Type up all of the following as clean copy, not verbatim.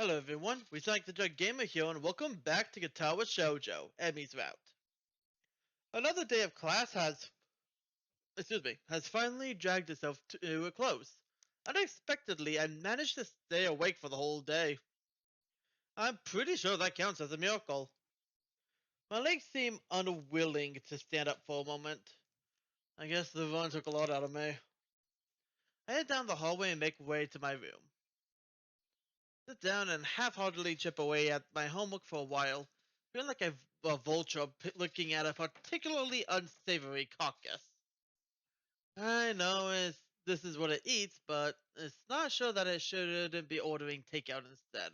Hello everyone, we sound like the Jug Gamer here and welcome back to Katawa Shoujo, Emmy's Route. Another day of class has finally dragged itself to a close. Unexpectedly, I managed to stay awake for the whole day. I'm pretty sure that counts as a miracle. My legs seem unwilling to stand up for a moment. I guess the run took a lot out of me. I head down the hallway and make way to my room. Sit down and half-heartedly chip away at my homework for a while, feeling like a vulture looking at a particularly unsavory carcass. I know this is what it eats, but it's not sure that it shouldn't be ordering takeout instead.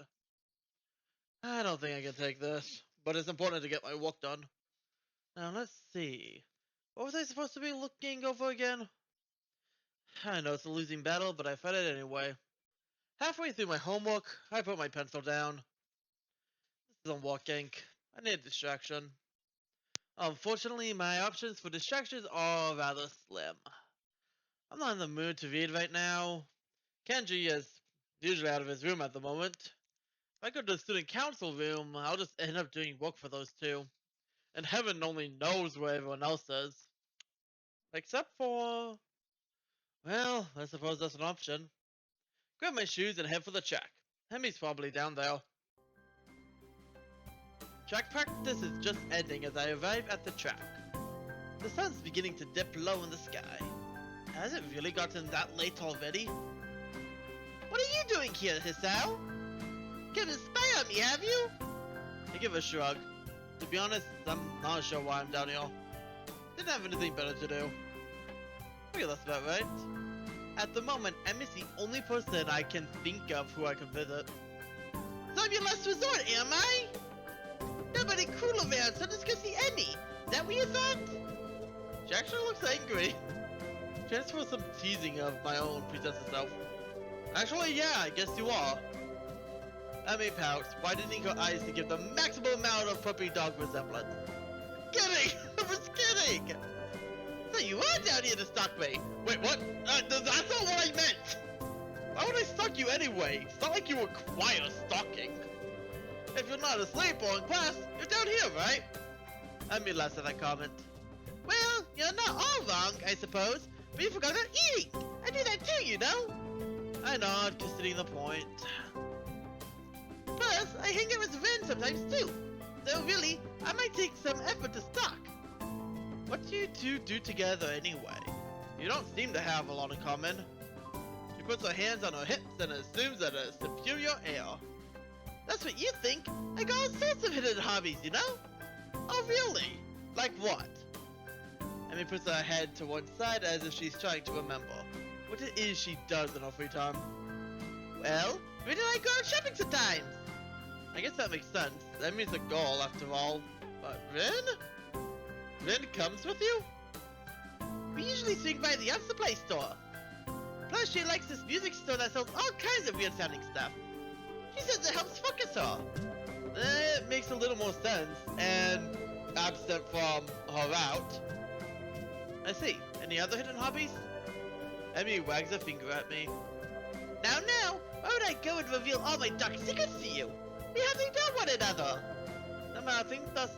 I don't think I can take this, but it's important to get my work done. Now let's see. What was I supposed to be looking over again? I know it's a losing battle, but I fight it anyway. Halfway through my homework, I put my pencil down. This isn't working. I need a distraction. Unfortunately, my options for distractions are rather slim. I'm not in the mood to read right now. Kenji is usually out of his room at the moment. If I go to the student council room, I'll just end up doing work for those two. And heaven only knows where everyone else is. Except for... well, I suppose that's an option. Grab my shoes and head for the track. Hemi's probably down there. Track practice is just ending as I arrive at the track. The sun's beginning to dip low in the sky. Has it really gotten that late already? What are you doing here, Hisao? Gonna spy on me, have you? I give a shrug. To be honest, I'm not sure why I'm down here. Didn't have anything better to do. Okay, that's about right. At the moment, Emmy's the only person I can think of who I can visit. So I'm your last resort, am I? Nobody cool around, so just go see Emmy. Is that what you thought? She actually looks angry. Chance for some teasing of my own presents herself. Actually, yeah, I guess you are. Emmy pouts, widening her eyes to give the maximum amount of puppy dog resemblance. Kidding! I was kidding! So you are down here to stalk me? Wait, what? That's not what I meant! Why would I stalk you anyway? It's not like you require stalking. If you're not asleep or in class, you're down here, right? Emmy laughs at that comment. Well, you're not all wrong, I suppose, but you forgot about eating! I do that too, you know? I nod, conceding the point. Plus, I hang out with Ren sometimes too. So really, I might take some effort to stalk. What do you two do together anyway? You don't seem to have a lot in common. She puts her hands on her hips and assumes that a superior air. That's what you think. I got all sorts of hidden hobbies, you know? Oh really? Like what? Emmy puts her head to one side as if she's trying to remember what it is she does in her free time. Well, where did I go out shopping sometimes? I guess that makes sense. Emmy's a girl after all. But Rin? Rin comes with you? We usually swing by the art supply store. Plus she likes this music store that sells all kinds of weird sounding stuff. She says it helps focus her. It makes a little more sense, and absent from her route. I see. Any other hidden hobbies? Emmy wags a finger at me. Now, why would I go and reveal all my dark secrets to you? We hardly know one another. I think that's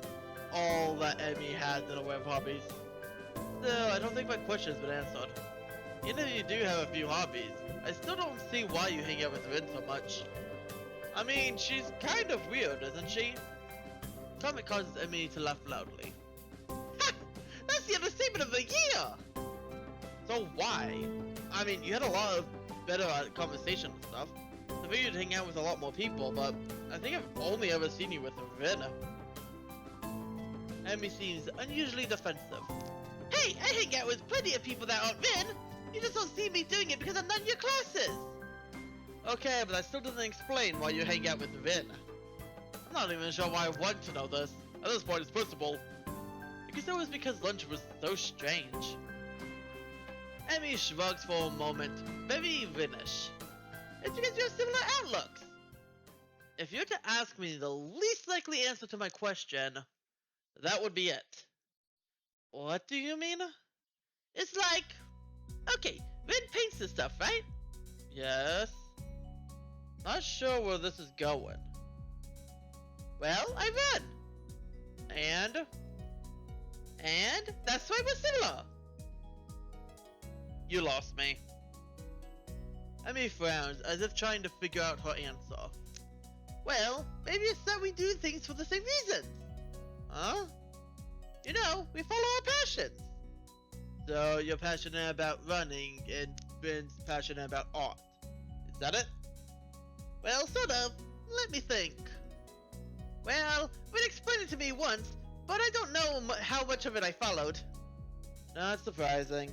all that Emmy has in the way of hobbies. Still, I don't think my question has been answered. Even if you do have a few hobbies, I still don't see why you hang out with Rin so much. I mean, she's kind of weird, isn't she? Comment causes Emmy to laugh loudly. Ha! That's the understatement of the year! So why? I mean, you had a lot of better conversation and stuff. I figured you'd hang out with a lot more people, but I think I've only ever seen you with Rin. Emmy seems unusually defensive. Hey, I hang out with plenty of people that aren't Rin! You just don't see me doing it because I'm not in your classes! Okay, but that still doesn't explain why you hang out with Rin. I'm not even sure why I want to know this. At this point, it's principle. I guess it was because lunch was so strange. Emmy shrugs for a moment, very Rinish. It's because you have similar outlooks. If you were to ask me the least likely answer to my question, that would be it. What do you mean? It's like... okay, Rin paints this stuff, right? Yes. Not sure where this is going. Well, I run. And that's why we're similar. You lost me. Amy frowns as if trying to figure out her answer. Well, maybe it's that we do things for the same reasons. Huh? You know, we follow our passions. So you're passionate about running and Ben's passionate about art. Is that it? Well, sort of. Let me think. Well, Rin explained it to me once, but I don't know how much of it I followed. Not surprising.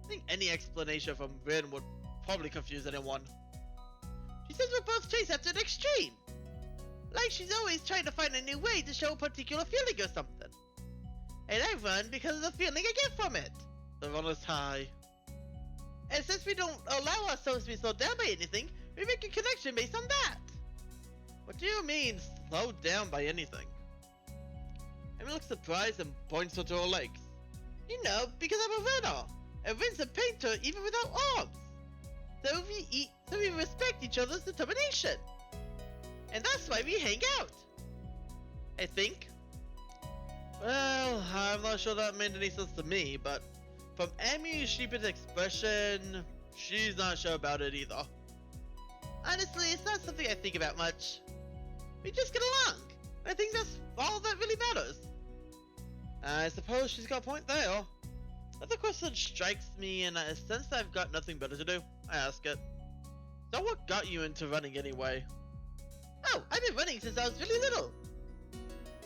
I think any explanation from Rin would probably confuse anyone. She says we're both chased after an extreme. Like she's always trying to find a new way to show a particular feeling or something. And I run because of the feeling I get from it. The runner's high. And since we don't allow ourselves to be slowed down by anything, we make a connection based on that. What do you mean, slowed down by anything? Amy looks surprised and points to her legs. You know, because I'm a runner, and Rin's a painter even without arms. So we respect each other's determination. And that's why we hang out. I think. Well, I'm not sure that made any sense to me, but from Amy's sheepish expression, she's not sure about it either. Honestly, it's not something I think about much. We just get along. I think that's all that really matters. I suppose she's got a point there. Another question strikes me, and I sense I've got nothing better to do. I ask it. So what got you into running anyway? Oh, I've been running since I was really little.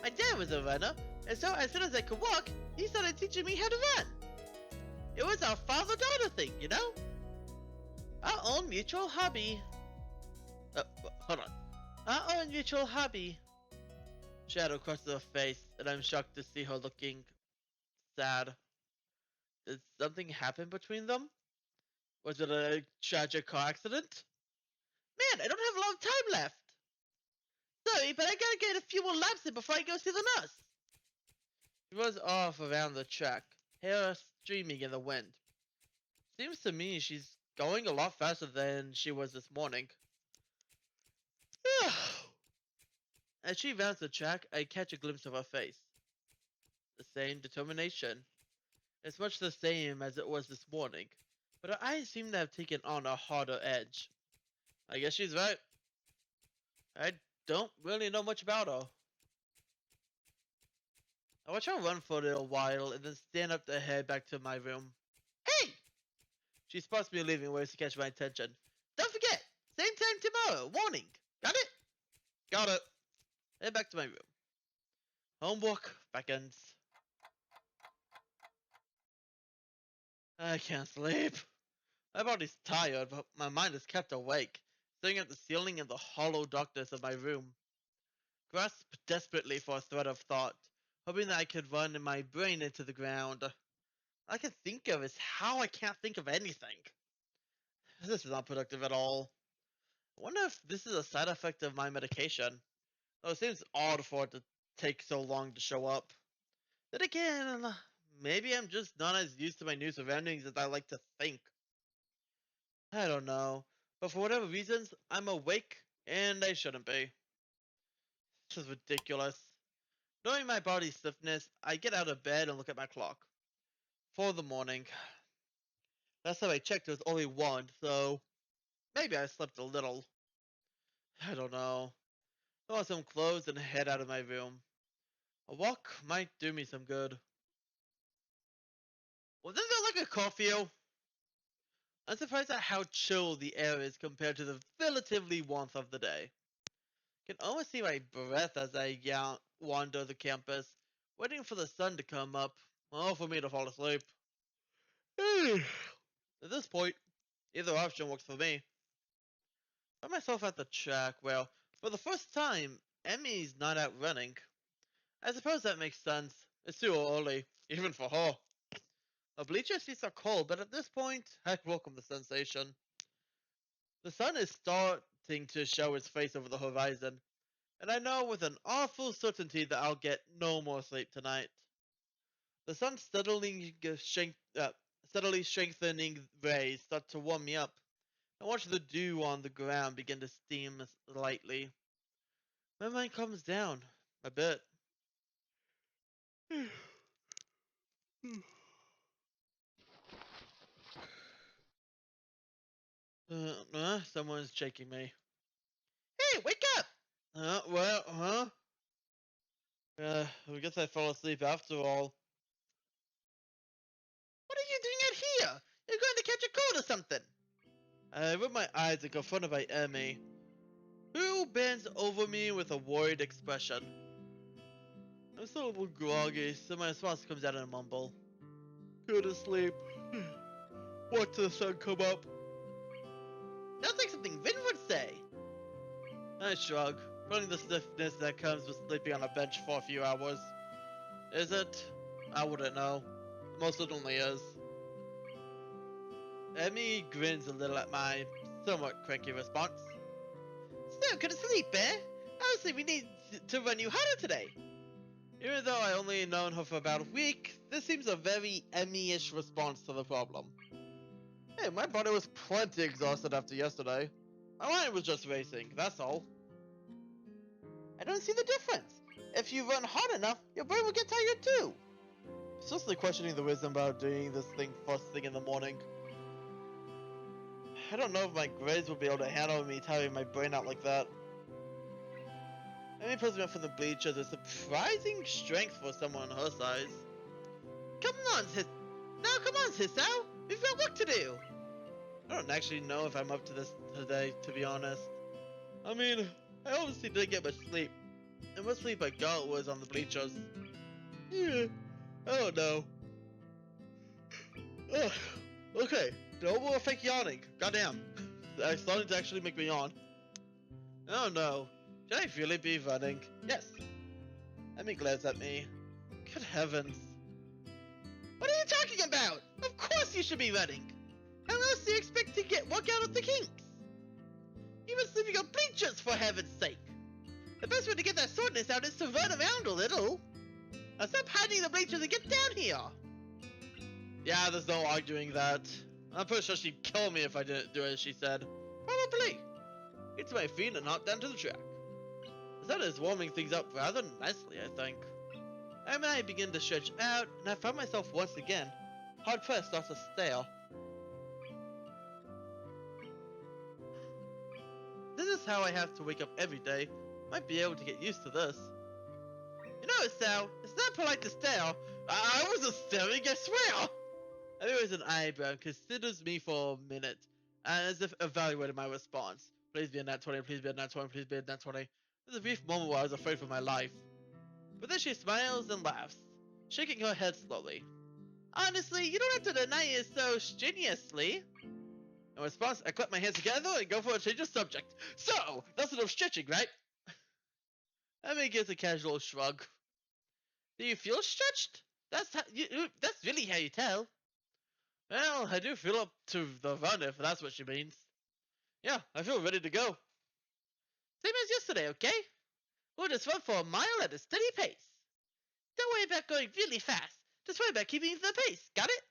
My dad was a runner, and so as soon as I could walk, he started teaching me how to run. It was our father-daughter thing, you know? Our own mutual hobby. Hold on. Our own mutual hobby. Shadow crosses her face, and I'm shocked to see her looking sad. Did something happen between them? Was it a tragic car accident? Man, I don't have a lot of time left. Sorry, but I gotta get a few more laps in before I go see the nurse. She was off around the track, hair streaming in the wind. Seems to me she's going a lot faster than she was this morning. As she rounds the track, I catch a glimpse of her face. The same determination. It's much the same as it was this morning, but her eyes seem to have taken on a harder edge. I guess she's right. I don't really know much about her. I watch her run for a little while and then stand up to head back to my room. Hey! She spots me leaving ways to catch my attention. Don't forget! Same time tomorrow, warning! Got it? Got it. Head back to my room. Homework beckons. I can't sleep. My body's tired, but my mind is kept awake, staring at the ceiling and the hollow darkness of my room. Grasp desperately for a thread of thought, hoping that I could run my brain into the ground. All I can think of is how I can't think of anything. This is not productive at all. I wonder if this is a side effect of my medication. Though it seems odd for it to take so long to show up. Then again, maybe I'm just not as used to my new surroundings as I like to think. I don't know, but for whatever reasons, I'm awake and I shouldn't be. This is ridiculous. Knowing my body's stiffness, I get out of bed and look at my clock. 4 in the morning. Last time I checked, it was only 1, so maybe I slept a little. I don't know. I want some clothes and head out of my room. A walk might do me some good. Well, doesn't that like a coffee? I'm surprised at how chill the air is compared to the relatively warmth of the day. Can almost see my breath as I wander the campus, waiting for the sun to come up, or for me to fall asleep. At this point, either option works for me. I find myself at the track where, for the first time, Emmy's not out running. I suppose that makes sense. It's too early, even for her. The bleacher seats are cold, but at this point, I welcome the sensation. The sun is starting to show its face over the horizon, and I know with an awful certainty that I'll get no more sleep tonight. The sun's steadily strengthening rays start to warm me up, I watch the dew on the ground begin to steam lightly. My mind calms down a bit. Someone's shaking me. Hey, wake up! Well, huh? I guess I fell asleep after all. What are you doing out here? You're going to catch a cold or something. I rub my eyes and confronted by Emmy, who bends over me with a worried expression. I'm still a little groggy, so my response comes out in a mumble. Go to sleep. Watch the sun come up. Sounds like something Vin would say. I shrug, feeling the stiffness that comes with sleeping on a bench for a few hours. Is it? I wouldn't know. It most certainly is. Emmy grins a little at my somewhat cranky response. So, couldn't sleep, eh? Obviously, we need to run you harder today. Even though I only known her for about a week, this seems a very Emmy-ish response to the problem. Hey, my body was plenty exhausted after yesterday. My mind was just racing, that's all. I don't see the difference. If you run hard enough, your brain will get tired too. Seriously questioning the wisdom about doing this thing first thing in the morning. I don't know if my grades will be able to handle me tiring my brain out like that. Emmy pulls me up from the bleachers with surprising strength for someone her size. Come on, Sisao! We've got work to do! I don't actually know if I'm up to this today, to be honest. I mean, I obviously didn't get much sleep. And what sleep I got was on the bleachers. Yeah, I don't know. Ugh. Okay, no more fake yawning. Goddamn. It's starting to actually make me yawn. Oh no. Should I really be running? Yes. Emmy glares at me. Good heavens. What are you talking about? Of course you should be running. How else do you expect to get work out of the kinks? You've been sleeping on bleachers for heaven's sake. The best way to get that soreness out is to run around a little. Now stop hiding the bleachers and get down here. Yeah, there's no arguing that. I'm pretty sure she'd kill me if I didn't do as she said. Probably. It's my feet and not down to the track. The sun is warming things up rather nicely, I think. Em and I begin to stretch out, and I found myself once again hard-pressed not to stare. This is how I have to wake up every day. Might be able to get used to this. You know, Sal, it's not polite to stare. I wasn't staring, I swear! I raise an eyebrow and considers me for a minute, as if evaluating my response. Please be a nat 20, please be a nat 20, please be a nat 20. There's a brief moment where I was afraid for my life. But then she smiles and laughs, shaking her head slowly. Honestly, you don't have to deny it so strenuously. In response, I clap my hands together and go for a change of subject. So, that's enough stretching, right? Emmy gives a casual shrug. Do you feel stretched? That's really how you tell. Well, I do feel up to the run if that's what she means. Yeah, I feel ready to go. Same as yesterday, okay? We'll just run for a mile at a steady pace. Don't worry about going really fast. Just worry about keeping the pace, got it?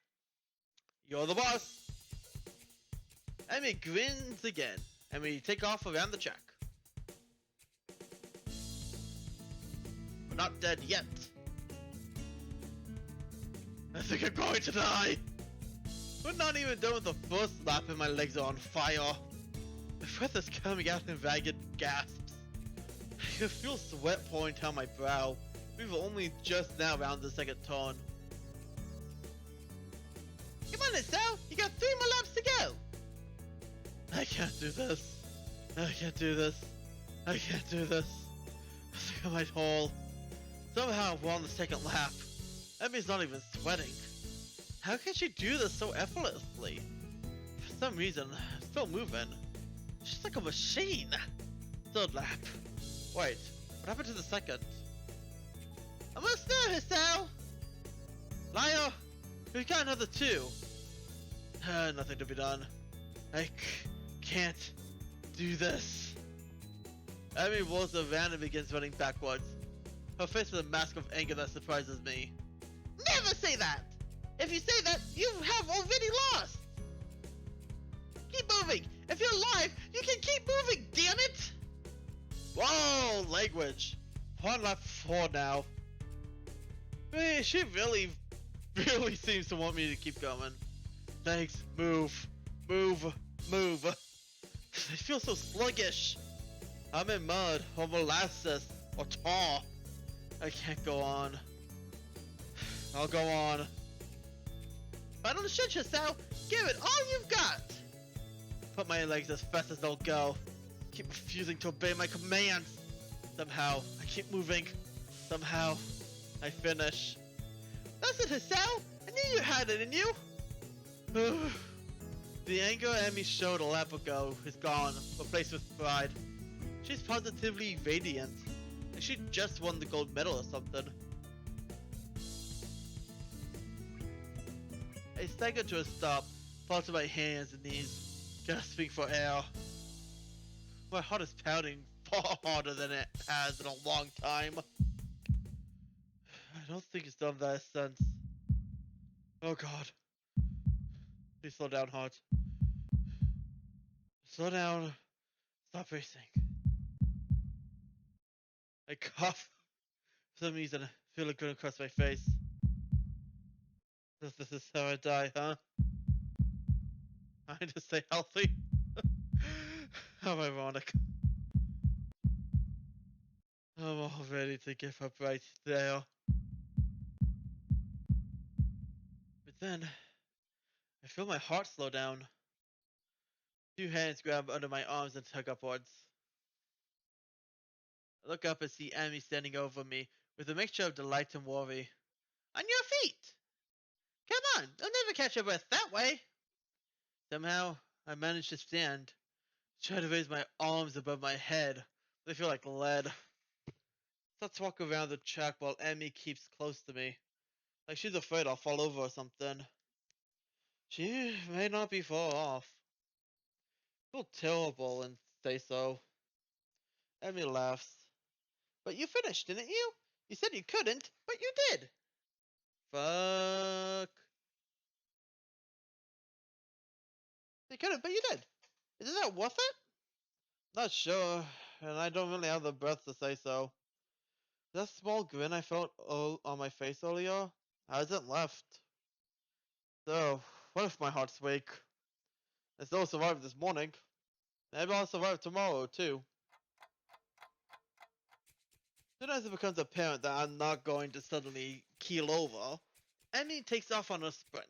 You're the boss. Emmy grins again, and we take off around the track. We're not dead yet. I think I'm going to die. We're not even done with the first lap and my legs are on fire. My breath is coming out in ragged gasps. I can feel sweat pouring down my brow. We've only just now rounded the second turn. Come on, Sal. You got 3 more laps to go. I can't do this. I can't do this. I can't do this. I think I might fall. Somehow we're on the second lap. Emmy's not even sweating. How can she do this so effortlessly? For some reason, I'm still moving. She's like a machine. Third lap. Wait, what happened to the second? Almost there, Hisao! Liar! We've got another 2. Nothing to be done. I can't do this. Emmy rolls around and begins running backwards. Her face is a mask of anger that surprises me. Never say that! If you say that, you have already lost! Keep moving! If you're alive, you can keep moving, damn it! Whoa, language. 1 left 4 now. Man, she really seems to want me to keep going. Thanks, move, move, move. I feel so sluggish. I'm in mud, or molasses, or tar. I can't go on. I'll go on. Final shit, Hisao. Give it all you've got. Put my legs as fast as they'll go. Keep refusing to obey my commands. Somehow, I keep moving. Somehow, I finish. That's it, Hisao. I knew you had it in you. The anger Emi showed a lap ago is gone, replaced with pride. She's positively radiant, and she just won the gold medal or something. I staggered to a stop, fall to my hands and knees, gasping for air. My heart is pounding far harder than it has in a long time. I don't think it's done that since. Oh god. Please slow down, heart. Slow down. Stop racing. I cough. For some reason, I feel a grin across my face. This is how I die, huh? I just stay healthy. How ironic. I'm all ready to give up right there. But then, I feel my heart slow down. 2 hands grab under my arms and tug upwards. I look up and see Amy standing over me with a mixture of delight and worry. On your feet! Come on, you'll never catch your breath that way! Somehow, I manage to stand. Try to raise my arms above my head. They feel like lead. Start to walk around the track while Amy keeps close to me. Like she's afraid I'll fall over or something. She may not be far off. I feel terrible and say so. Amy laughs. But you finished, didn't you? You said you couldn't, but you did. Fuck. You couldn't, but you did. Isn't that worth it? Not sure, and I don't really have the breath to say so. That small grin I felt on my face earlier hasn't left. So, what if my heart's weak? I still survived this morning. Maybe I'll survive tomorrow, too. Soon as it becomes apparent that I'm not going to suddenly keel over, Emmy takes off on her sprints.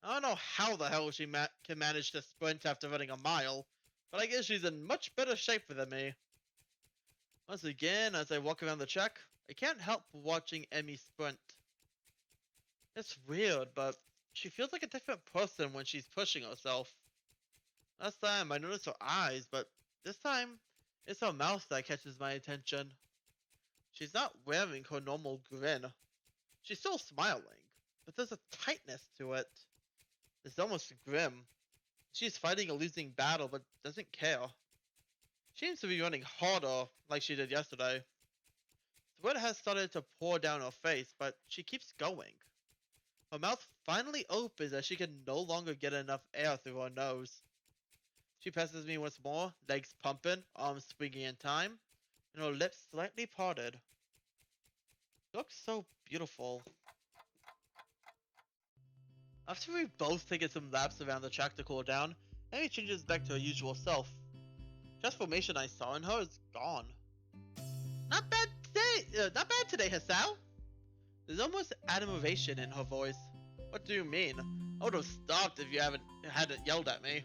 I don't know how the hell she can manage to sprint after running a mile, but I guess she's in much better shape than me. Once again, as I walk around the track, I can't help watching Emmy sprint. It's weird, but she feels like a different person when she's pushing herself. Last time I noticed her eyes, but this time it's her mouth that catches my attention. She's not wearing her normal grin. She's still smiling, but there's a tightness to it. It's almost grim. She's fighting a losing battle, but doesn't care. She seems to be running harder, like she did yesterday. Sweat has started to pour down her face, but she keeps going. Her mouth finally opens as she can no longer get enough air through her nose. She passes me once more, legs pumping, arms swinging in time, and her lips slightly parted. She looks so beautiful. After we've both taken some laps around the track to cool down, Amy changes back to her usual self. Transformation I saw in her is gone. Not bad today, Hisao. There's almost admiration in her voice. What do you mean? I would have stopped if you hadn't yelled at me.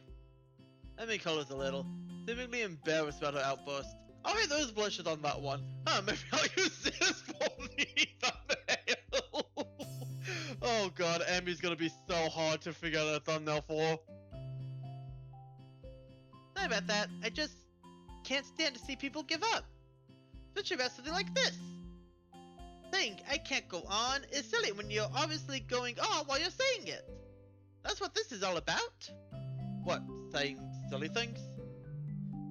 Amy colors a little, seemingly embarrassed about her outburst. I'll hit those blushes on that one. Maybe I'll use this for the thumbnail. Oh god, Amy's gonna be so hard to figure out a thumbnail for. Sorry about that. I just can't stand to see people give up. Especially about something like this. Saying I can't go on is silly when you're obviously going on while you're saying it. That's what this is all about. What, saying silly things?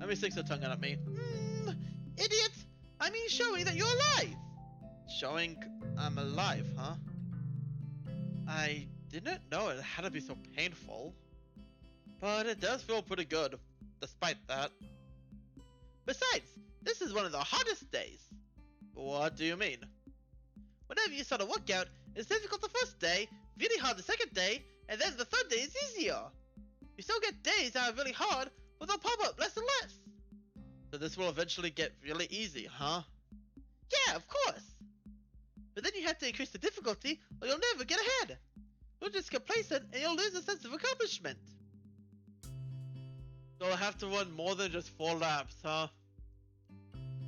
Amy sticks her tongue out at me. Idiot! I mean showing that you're alive! Showing I'm alive, huh? I didn't know it had to be so painful. but it does feel pretty good, despite that. Besides, this is one of the hardest days. What do you mean? Whenever you start a workout, it's difficult the first day, really hard the second day, and then the third day is easier. You still get days that are really hard, but they'll pop up less and less. So this will eventually get really easy, huh? Yeah, of course. But then you have to increase the difficulty, or you'll never get ahead. You'll just get complacent, and you'll lose a sense of accomplishment. So I'll have to run more than just 4 laps, huh?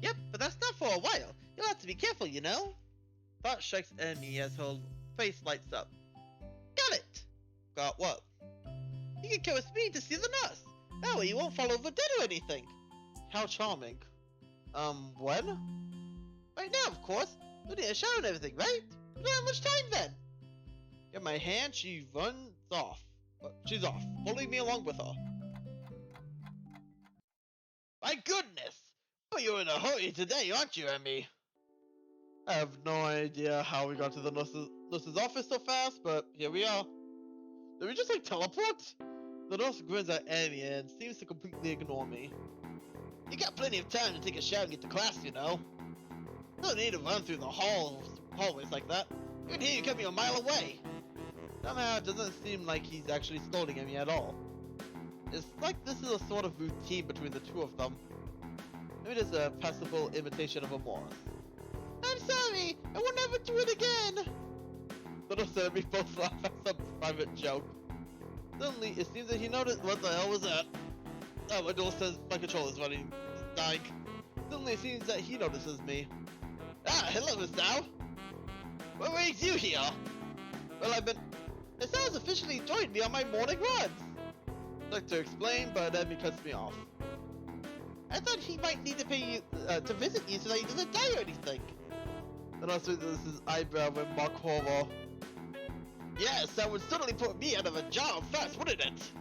Yep, but that's not for a while. You'll have to be careful, you know? Thought strikes Emmy as her face lights up. Got it! Got what? You can come with me to see the nurse. That way you won't fall over dead or anything. How charming. When? Right now, of course. We need a shower and everything, right? We don't have much time then. Get my hand, she runs off. She's off, pulling me along with her. My goodness! Oh, you're in a hurry today, aren't you, Emmy? I have no idea how we got to the nurse's office so fast, but here we are. Did we just like teleport? The nurse grins at Emmy and seems to completely ignore me. You got plenty of time to take a shower and get to class, you know. No need to run through the hallways like that. I can hear you coming a mile away. Somehow it doesn't seem like he's actually scolding Emmy at all. It's like this is a sort of routine between the two of them. Maybe there's a passable imitation of remorse. I'm sorry, I will never do it again. The nurse and me both laugh at some private joke. Suddenly, it seems that he noticed what the hell was that. Oh, my door says my controller's running. It's dying. Suddenly, it seems that he notices me. Ah, hello, Miss Dow. What brings you here? Well, Miss Dow has officially joined me on my morning runs. I'd like to explain, but Emmy cuts me off. I thought he might need to pay you to visit you so that he doesn't die or anything. Then also this is eyebrow and mock horror. Yes, that would certainly put me out of a job fast, wouldn't it?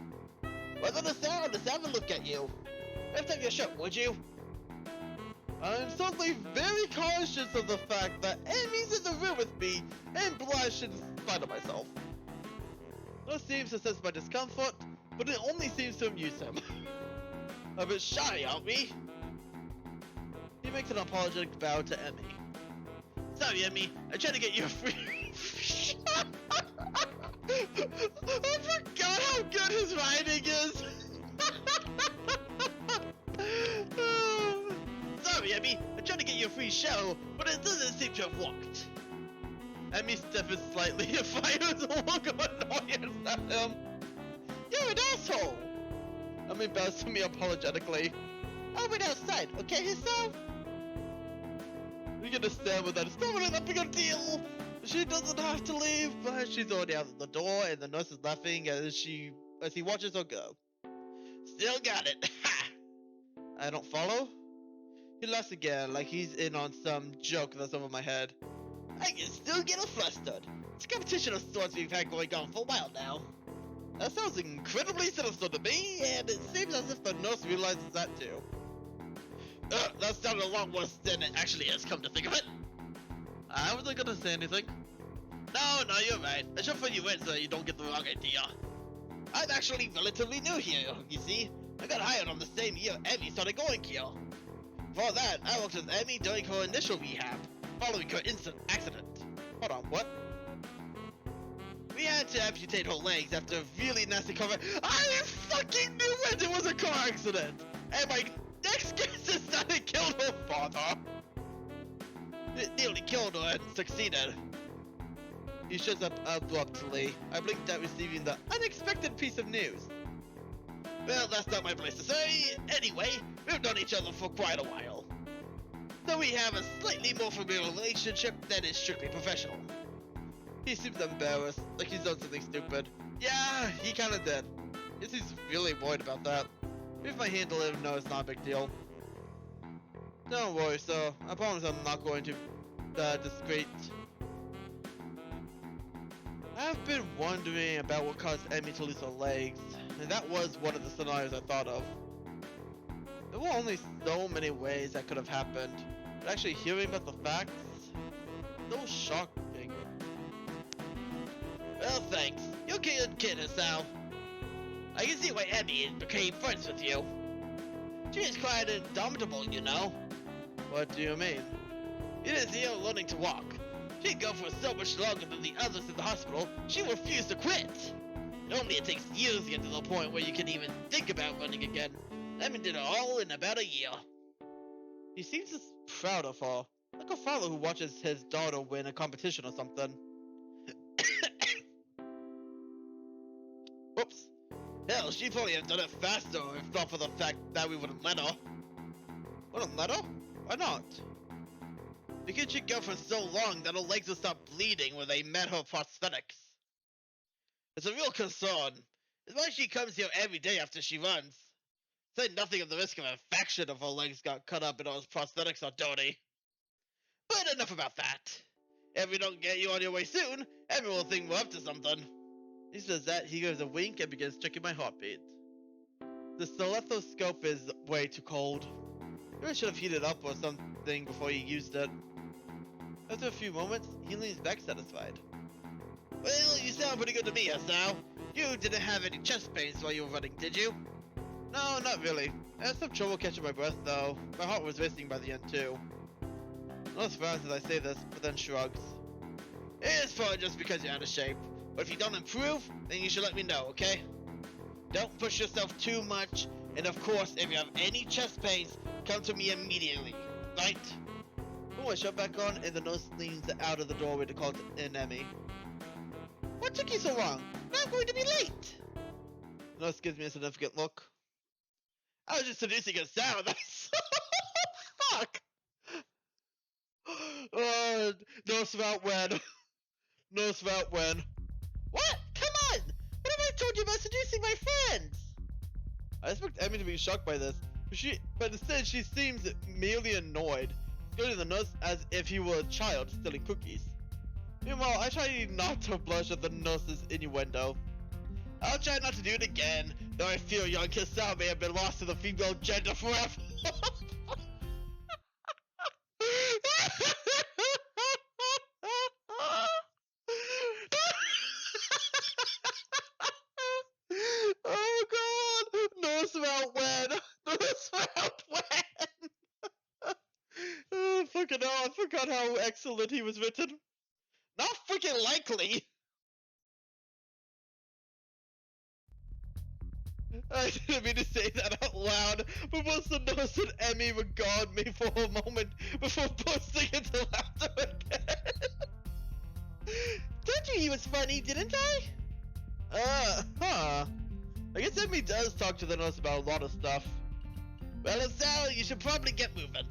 Well, let's have a look at you. Lift up your shirt, would you? I'm suddenly very conscious of the fact that Amy's in the room with me and blush in spite of myself. This seems to sense my discomfort, but it only seems to amuse him. A bit shy, aren't we? He makes an apologetic bow to Emmy. Sorry, Emmy. I tried to get you a free... I forgot how good his writing is! Sorry, Emmy. I tried to get you a free show, but it doesn't seem to have worked. Emmy stepped slightly and fires a look of annoyance at him. You're an asshole! Emmy bows to me apologetically. I'll wait outside, okay, yourself? We get to stand with that. It's not really that big a deal. She doesn't have to leave, but she's already out the door, and the nurse is laughing as he watches her go. Still got it. Ha! I don't follow. He laughs again, like he's in on some joke that's over my head. I can still get flustered. It's a competition of sorts we've had going on for a while now. That sounds incredibly sinister to me, and it seems as if the nurse realizes that too. That sounded a lot worse than it actually is, come to think of it. I wasn't gonna say anything. No, you're right. I should put you in so that you don't get the wrong idea. I'm actually relatively new here, you see. I got hired on the same year Emmy started going here. For that, I worked with Emmy during her initial rehab, following her accident. Hold on, what? We had to amputate her legs after a really nasty cover. I fucking knew it was a car accident! And my next guess is that it killed her father. It nearly killed her and succeeded. He shows up abruptly. I blinked out, receiving the unexpected piece of news. Well, that's not my place to say. Anyway, we've known each other for quite a while. So we have a slightly more familiar relationship that is strictly professional. He seems embarrassed, like he's done something stupid. Yeah, he kinda did. Guess he's really worried about that. If my hand to let him know it's not a big deal. Don't worry, sir. I promise I'm not going to discreet. I've been wondering about what caused Emmy to lose her legs, and that was one of the scenarios I thought of. There were only so many ways that could have happened, but actually hearing about the facts, so shocking. Well, thanks. You're a good kid, Sal. I can see why Emmy became friends with you. She is quite indomitable, you know. What do you mean? It is here learning to walk. She'd go for so much longer than the others in the hospital, she refused to quit. Normally it takes years to get to the point where you can even think about running again. Emmy did it all in about a year. He seems just proud of her, like a father who watches his daughter win a competition or something. Whoops. Hell, she'd probably have done it faster if not for the fact that we wouldn't let her. Wouldn't let her? Why not? Because she'd go for so long that her legs would stop bleeding when they met her prosthetics. It's a real concern. It's why she comes here every day after she runs. Say nothing of the risk of infection if her legs got cut up and those prosthetics are dirty. But enough about that. If we don't get you on your way soon, everyone will think we're up to something. He says that, he gives a wink and begins checking my heartbeat. The stethoscope is way too cold. Maybe I should have heated up or something before he used it. After a few moments, he leans back satisfied. Well, you sound pretty good to me, Hasao. You didn't have any chest pains while you were running, did you? No, not really. I had some trouble catching my breath, though. My heart was racing by the end, too. Nurse frowns as I say this, but then shrugs. It is probably just because you're out of shape. But if you don't improve, then you should let me know, okay? Don't push yourself too much, and of course, if you have any chest pains, come to me immediately, right? Oh, I shut back on, and the nurse leans out of the doorway to call in Emmy. What took you so long? Now I'm going to be late! The nurse gives me a significant look. I was just introducing a sound. Fuck! Nurse about when? Nurse about when? What? Come on! What have I told you about seducing my friends? I expect Emmy to be shocked by this, but instead she seems merely annoyed, scolding the nurse as if he were a child stealing cookies. Meanwhile, I try not to blush at the nurse's innuendo. I'll try not to do it again, though I fear young Kisao may have been lost to the female gender forever. Oh god! Nurse about when? Nurse about when? Oh, fucking hell, I forgot how excellent he was written. Not freaking likely! I didn't mean to say that out loud, but both the nurse and Emmy regard me for a moment before bursting into laughter again. Told you he was funny, didn't I? Huh. I guess Emmy does talk to the nurse about a lot of stuff. Well, Sal, you should probably get moving.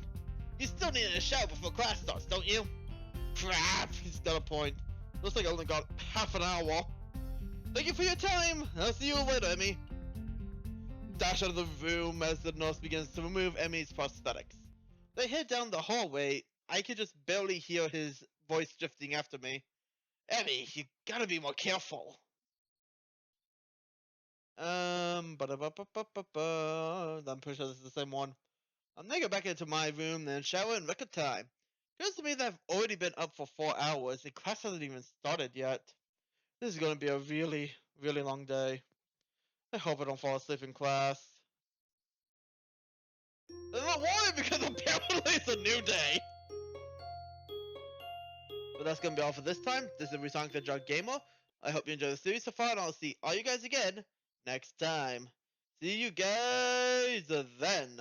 You still need a shower before class starts, don't you? Crap, he's got a point. Looks like I only got half an hour. Thank you for your time. I'll see you later, Emmy. Dash out of the room as the nurse begins to remove Emmy's prosthetics. They head down the hallway. I can just barely hear his voice drifting after me. Emmy, you gotta be more careful. I'm pretty sure this is the same one. I'm gonna go back into my room and shower in record time. Feels to me that I've already been up for 4 hours and class hasn't even started yet. This is gonna be a really, really long day. I hope I don't fall asleep in class. I'm not worried because apparently it's a new day. But that's gonna be all for this time. This is Resonic the Drug Gamer. I hope you enjoyed the series so far, and I'll see all you guys again next time. See you guys then.